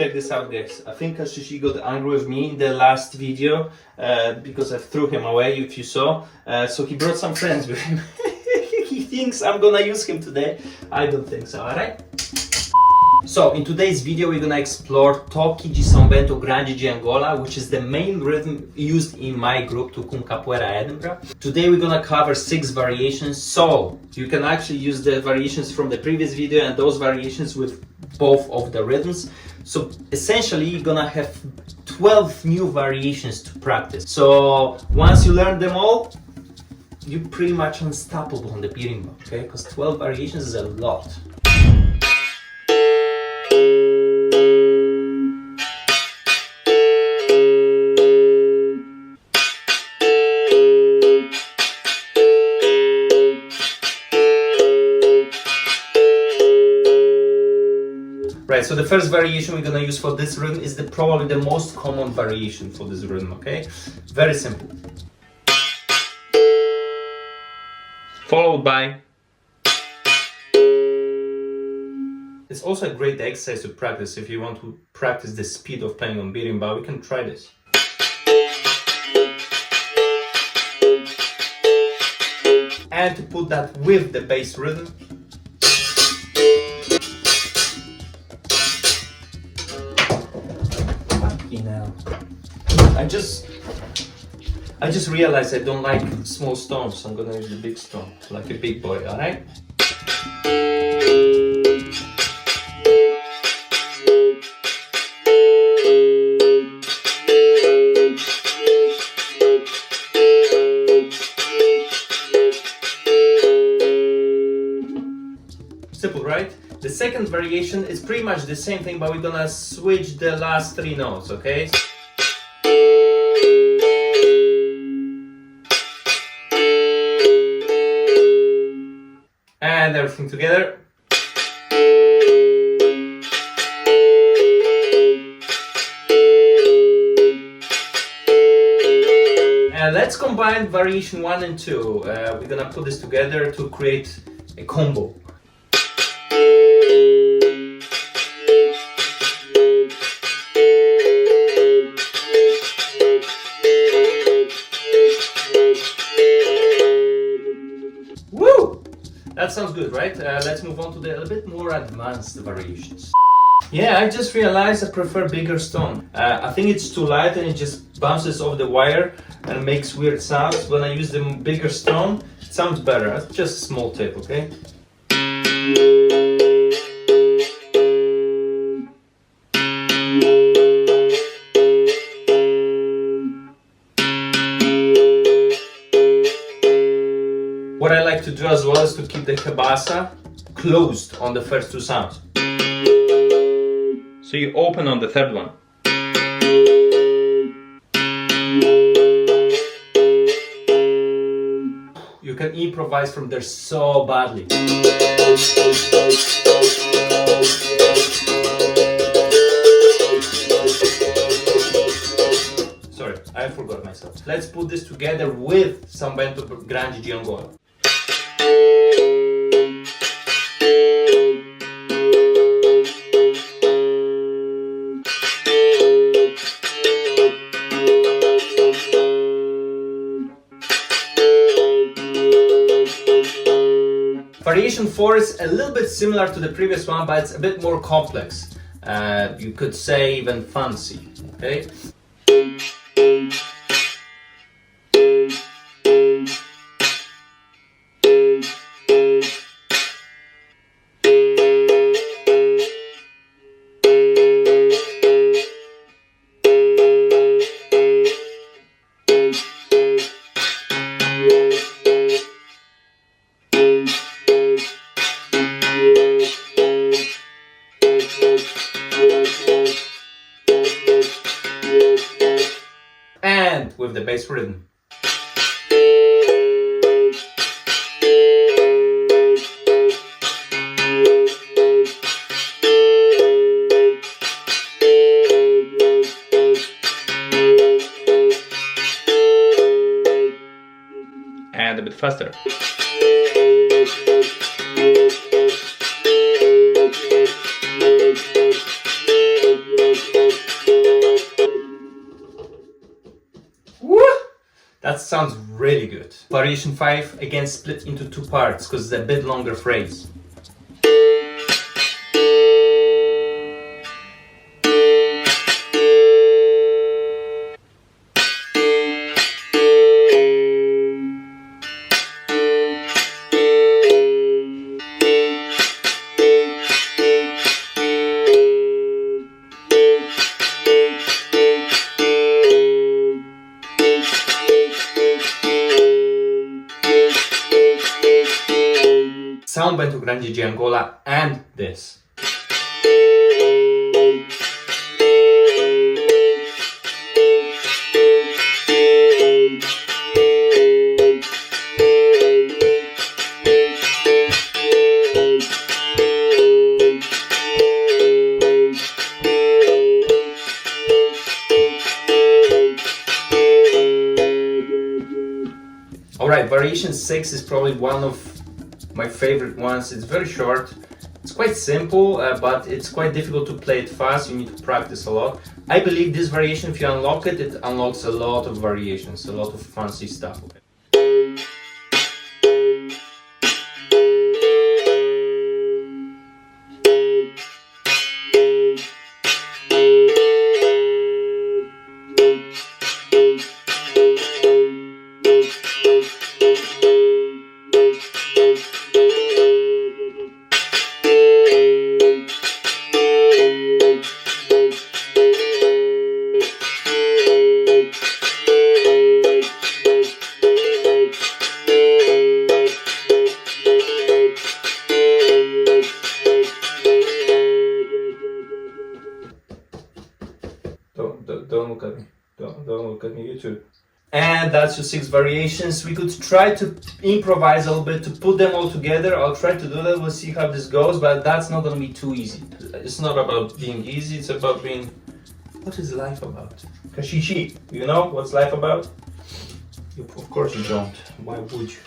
check this out, guys. I think Ashishi got angry with me in the last video because I threw him away, if you saw. So he brought some friends with him. He thinks I'm gonna use him today. I don't think so, alright? So in today's video we're gonna explore Toque de SAO BENTO GRANDE de ANGOLA, which is the main rhythm used in my group Tucum Capoeira Edinburgh. Today we're gonna cover 6 variations, so you can actually use the variations from the previous video and those variations with both of the rhythms. So essentially you're gonna have 12 new variations to practice. So once you learn them all, you're pretty much unstoppable on the Berimba, okay? Because 12 variations is a lot. Right, so the first variation we're gonna use for this rhythm is probably the most common variation for this rhythm, okay? Very simple. Followed by. It's also a great exercise to practice if you want to practice the speed of playing on Berimba. We can try this. And to put that with the bass rhythm. I just realized I don't like small stones, so I'm gonna use the big stone, like a big boy, alright? Simple, right? The second variation is pretty much the same thing, but we're gonna switch the last 3 notes, okay? And everything together. And let's combine variation 1 and 2. We're gonna put this together to create a combo. That sounds good, right? Let's move on to the a bit more advanced variations. Yeah, I just realized I prefer bigger stone. I think it's too light and it just bounces off the wire and makes weird sounds. When I use the bigger stone, it sounds better. It's just a small tip, okay? What I like to do as well is to keep the Cabaça closed on the first 2 sounds. So you open on the third one. You can improvise from there so badly. Sorry, I forgot myself. Let's put this together with SAO BENTO GRANDE de ANGOLA. Variation 4 is a little bit similar to the previous one, but it's a bit more complex. You could say even fancy, okay? And with the bass rhythm. And a bit faster. sounds really good. Variation 5 again split into two parts because it's a bit longer phrase. SAO Bento Grande de Angola and this. Alright, variation 6 is probably one of my favorite ones. It's very short, it's quite simple, but it's quite difficult to play it fast. You need to practice a lot. I believe this variation, if you unlock it, it unlocks a lot of variations, a lot of fancy stuff. Don't look at me. Don't look at me, you too. And that's your 6 variations. We could try to improvise a little bit to put them all together. I'll try to do that. We'll see how this goes, but that's not going to be too easy. It's not about being easy. It's about being... What is life about? Kashishi. You know what's life about? Of course you don't. Why would you?